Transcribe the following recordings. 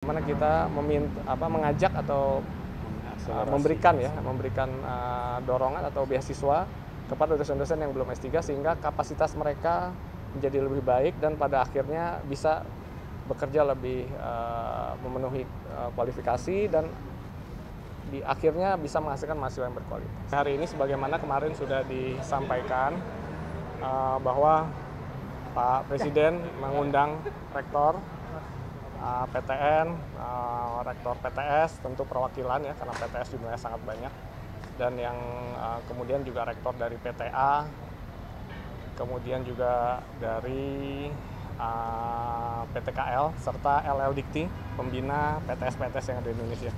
Mana kita mengajak atau memberikan dorongan atau beasiswa kepada dosen-dosen yang belum S3 sehingga kapasitas mereka menjadi lebih baik dan pada akhirnya bisa bekerja lebih memenuhi kualifikasi dan di akhirnya bisa menghasilkan mahasiswa yang berkualitas. Hari ini sebagaimana kemarin sudah disampaikan bahwa Pak Presiden mengundang rektor PTN, rektor PTS, tentu perwakilan ya karena PTS jumlahnya sangat banyak, dan yang kemudian juga rektor dari PTA, kemudian juga dari PTKL serta LL Dikti, pembina PTS-PTS yang ada di Indonesia.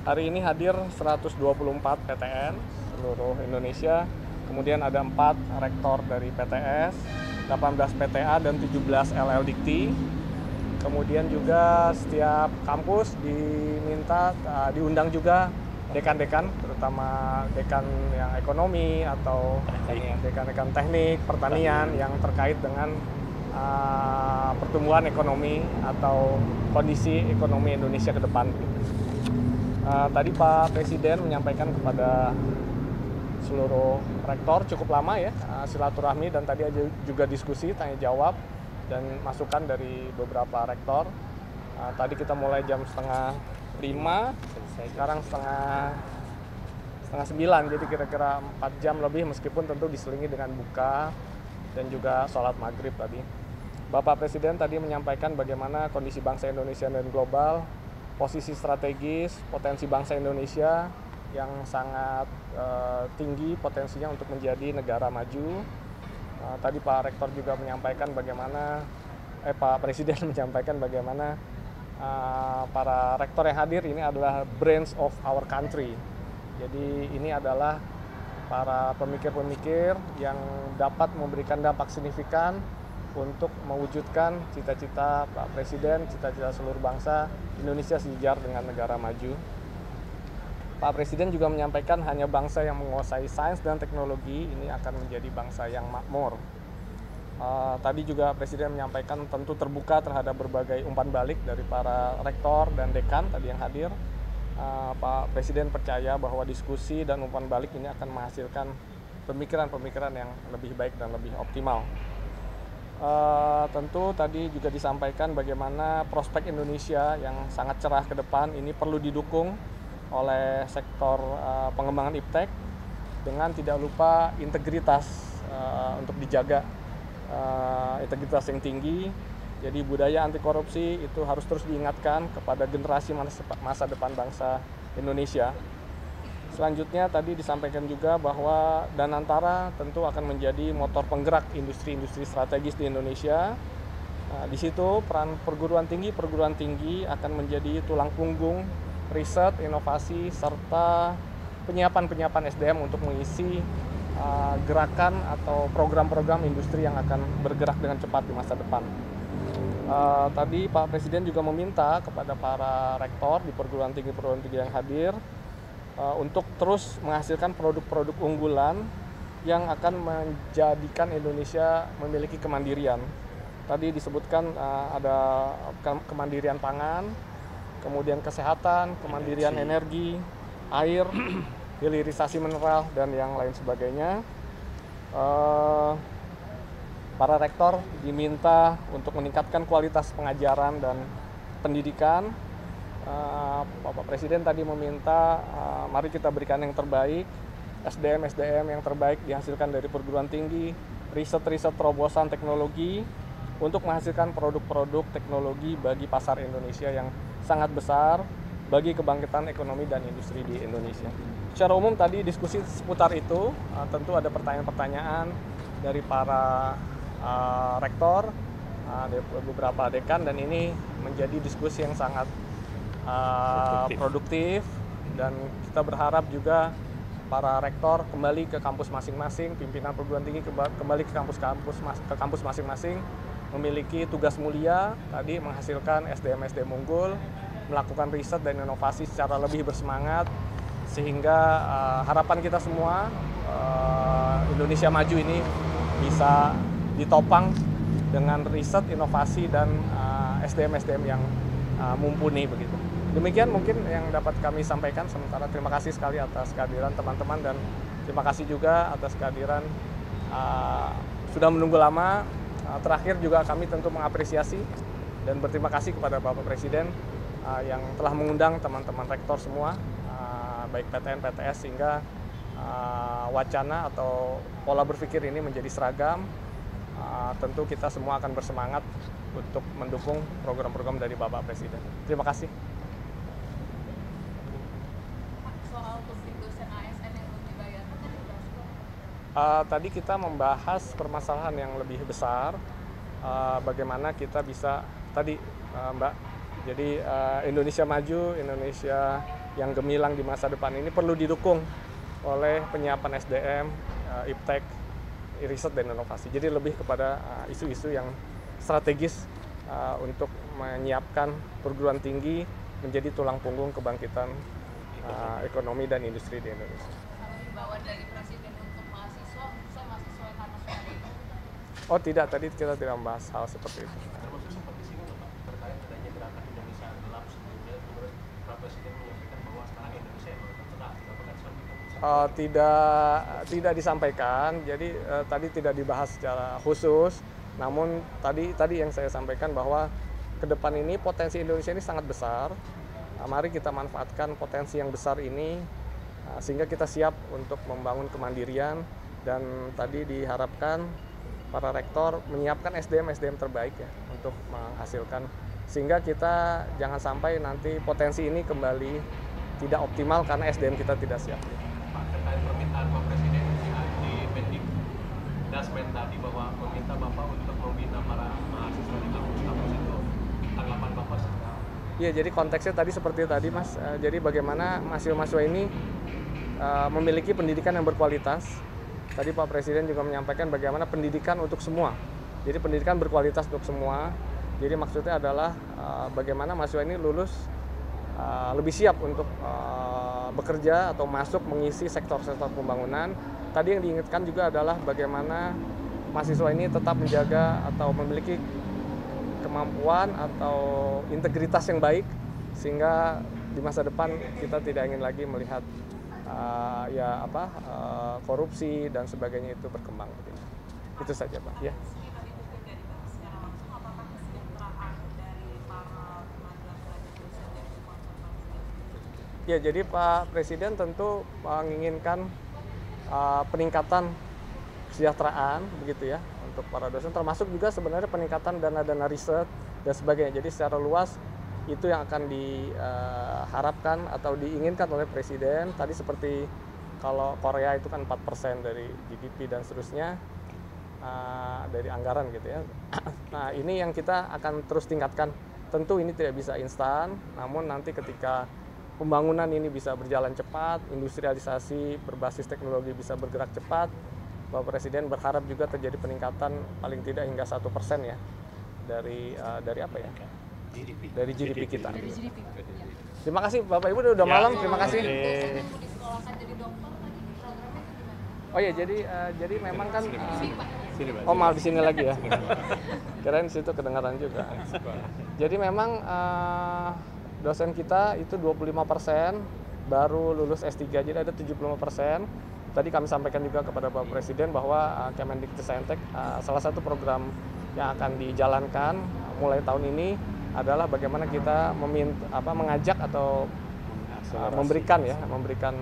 Hari ini hadir 124 PTN seluruh Indonesia, kemudian ada 4 rektor dari PTS, 18 PTA dan 17 LL Dikti. Kemudian juga setiap kampus diundang juga dekan-dekan, terutama dekan yang ekonomi atau dekan-dekan teknik, pertanian yang terkait dengan pertumbuhan ekonomi atau kondisi ekonomi Indonesia ke depan. Tadi Pak Presiden menyampaikan kepada seluruh rektor cukup lama ya silaturahmi, dan tadi juga diskusi tanya jawab dan masukan dari beberapa rektor. Tadi kita mulai jam 4:30, sekarang setengah 9, jadi kira-kira 4 jam lebih meskipun tentu diselingi dengan buka dan juga sholat maghrib tadi. Bapak Presiden tadi menyampaikan bagaimana kondisi bangsa Indonesia dan global, posisi strategis, potensi bangsa Indonesia yang sangat tinggi potensinya untuk menjadi negara maju. Tadi Pak Rektor juga menyampaikan bagaimana, Pak Presiden menyampaikan bagaimana para rektor yang hadir ini adalah brains of our country. Jadi ini adalah para pemikir-pemikir yang dapat memberikan dampak signifikan untuk mewujudkan cita-cita Pak Presiden, cita-cita seluruh bangsa Indonesia sejajar dengan negara maju. Pak Presiden juga menyampaikan hanya bangsa yang menguasai sains dan teknologi ini akan menjadi bangsa yang makmur. Tadi juga Presiden menyampaikan tentu terbuka terhadap berbagai umpan balik dari para rektor dan dekan tadi yang hadir. Pak Presiden percaya bahwa diskusi dan umpan balik ini akan menghasilkan pemikiran-pemikiran yang lebih baik dan lebih optimal. Tentu tadi juga disampaikan bagaimana prospek Indonesia yang sangat cerah ke depan ini perlu didukung oleh sektor pengembangan iptek dengan tidak lupa integritas untuk dijaga integritas yang tinggi. Jadi budaya anti korupsi itu harus terus diingatkan kepada generasi masa depan bangsa Indonesia. Selanjutnya tadi disampaikan juga bahwa Danantara tentu akan menjadi motor penggerak industri-industri strategis di Indonesia. Di situ peran perguruan tinggi akan menjadi tulang punggung riset, inovasi, serta penyiapan SDM untuk mengisi gerakan atau program-program industri yang akan bergerak dengan cepat di masa depan. Tadi Pak Presiden juga meminta kepada para rektor di perguruan tinggi yang hadir untuk terus menghasilkan produk-produk unggulan yang akan menjadikan Indonesia memiliki kemandirian. Tadi disebutkan ada kemandirian pangan, kemudian kesehatan, kemandirian energi, air, hilirisasi mineral, dan yang lain sebagainya. Para rektor diminta untuk meningkatkan kualitas pengajaran dan pendidikan. Bapak Presiden tadi meminta mari kita berikan yang terbaik, SDM yang terbaik dihasilkan dari perguruan tinggi, riset terobosan teknologi untuk menghasilkan produk-produk teknologi bagi pasar Indonesia yang sangat besar bagi kebangkitan ekonomi dan industri di Indonesia. Secara umum tadi diskusi seputar itu, tentu ada pertanyaan-pertanyaan dari para rektor, beberapa dekan, dan ini menjadi diskusi yang sangat produktif, dan kita berharap juga para rektor kembali ke kampus masing-masing, pimpinan perguruan tinggi kembali ke kampus masing-masing, memiliki tugas mulia tadi menghasilkan SDM unggul, melakukan riset dan inovasi secara lebih bersemangat, sehingga harapan kita semua Indonesia maju ini bisa ditopang dengan riset, inovasi, dan SDM yang mumpuni begitu. Demikian mungkin yang dapat kami sampaikan sementara. Terima kasih sekali atas kehadiran teman-teman dan terima kasih juga atas kehadiran sudah menunggu lama. Terakhir juga kami tentu mengapresiasi dan berterima kasih kepada Bapak Presiden yang telah mengundang teman-teman rektor semua, baik PTN, PTS, sehingga wacana atau pola berpikir ini menjadi seragam. Tentu kita semua akan bersemangat untuk mendukung program-program dari Bapak Presiden. Terima kasih. Soal publik dosen ASN yang belum dibayar, tadi kita membahas permasalahan yang lebih besar, bagaimana kita bisa tadi Mbak, jadi Indonesia maju, Indonesia yang gemilang di masa depan ini perlu didukung oleh penyiapan SDM, iptek, riset dan inovasi. Jadi lebih kepada isu-isu yang strategis untuk menyiapkan perguruan tinggi menjadi tulang punggung kebangkitan ekonomi dan industri di Indonesia. kalau himbauan dari Presiden untuk mahasiswa, khususnya mahasiswa yang karena sudah itu. Oh tidak, tadi kita tidak membahas hal seperti itu. Termasuk seperti sini Pak, terkait adanya gerakan Indonesia gelap sebelumnya, menurut Pak Presiden menyampaikan bahwa sekarang Indonesia yang terang, apakah seperti itu? Tidak disampaikan, jadi tadi tidak dibahas secara khusus. Namun tadi yang saya sampaikan bahwa ke depan ini potensi Indonesia ini sangat besar. Mari kita manfaatkan potensi yang besar ini sehingga kita siap untuk membangun kemandirian, dan tadi diharapkan para rektor menyiapkan SDM terbaik ya untuk menghasilkan, sehingga kita jangan sampai nanti potensi ini kembali tidak optimal karena SDM kita tidak siap. Pak, terkait permintaan Pak Presiden di Pendik Dasmen tadi bahwa meminta Bapak untuk membina para mahasiswa di kampus-kampus itu, tanggapan Bapak sekarang? Iya, jadi konteksnya tadi seperti tadi Mas, jadi bagaimana mahasiswa-mahasiswa ini memiliki pendidikan yang berkualitas. Tadi Pak Presiden juga menyampaikan bagaimana pendidikan untuk semua. Jadi pendidikan berkualitas untuk semua. Jadi maksudnya adalah bagaimana mahasiswa ini lulus lebih siap untuk bekerja atau masuk mengisi sektor-sektor pembangunan. Tadi yang diingatkan juga adalah bagaimana mahasiswa ini tetap menjaga atau memiliki kemampuan atau integritas yang baik, sehingga di masa depan kita tidak ingin lagi melihat korupsi dan sebagainya itu berkembang. Itu saja Pak. Ya. Ya, jadi Pak Presiden tentu menginginkan peningkatan kesejahteraan begitu ya untuk para dosen, termasuk juga sebenarnya peningkatan dana-dana riset dan sebagainya. Jadi secara luas itu yang akan diharapkan atau diinginkan oleh Presiden. Tadi seperti kalau Korea itu kan 4% dari GDP dan seterusnya dari anggaran gitu ya. Nah, ini yang kita akan terus tingkatkan. Tentu ini tidak bisa instan, namun nanti ketika pembangunan ini bisa berjalan cepat, industrialisasi berbasis teknologi bisa bergerak cepat, Bapak Presiden berharap juga terjadi peningkatan paling tidak hingga 1% ya dari apa ya? Dari GDP kita. Dari GDP. Terima kasih Bapak Ibu, udah malam. Terima kasih. Dosen yang mau disekolahkan jadi dokter tadi programnya itu gimana? Oh ya, jadi memang kan Sini, Pak. oh maaf di sini lagi ya. Kirain situ kedengaran juga. Jadi memang dosen kita itu 25% baru lulus S3, jadi ada 75%. Tadi kami sampaikan juga kepada Bapak Presiden bahwa Kemendikbudristek salah satu program yang akan dijalankan mulai tahun ini adalah bagaimana kita mengajak atau memberikan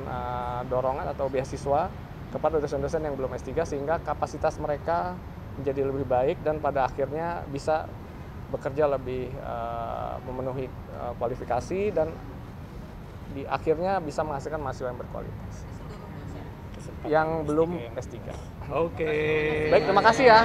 dorongan atau beasiswa kepada dosen-dosen yang belum S3 sehingga kapasitas mereka menjadi lebih baik dan pada akhirnya bisa bekerja lebih memenuhi kualifikasi dan di akhirnya bisa menghasilkan mahasiswa yang berkualitas. Yang belum S3. Oke. Baik, terima kasih ya.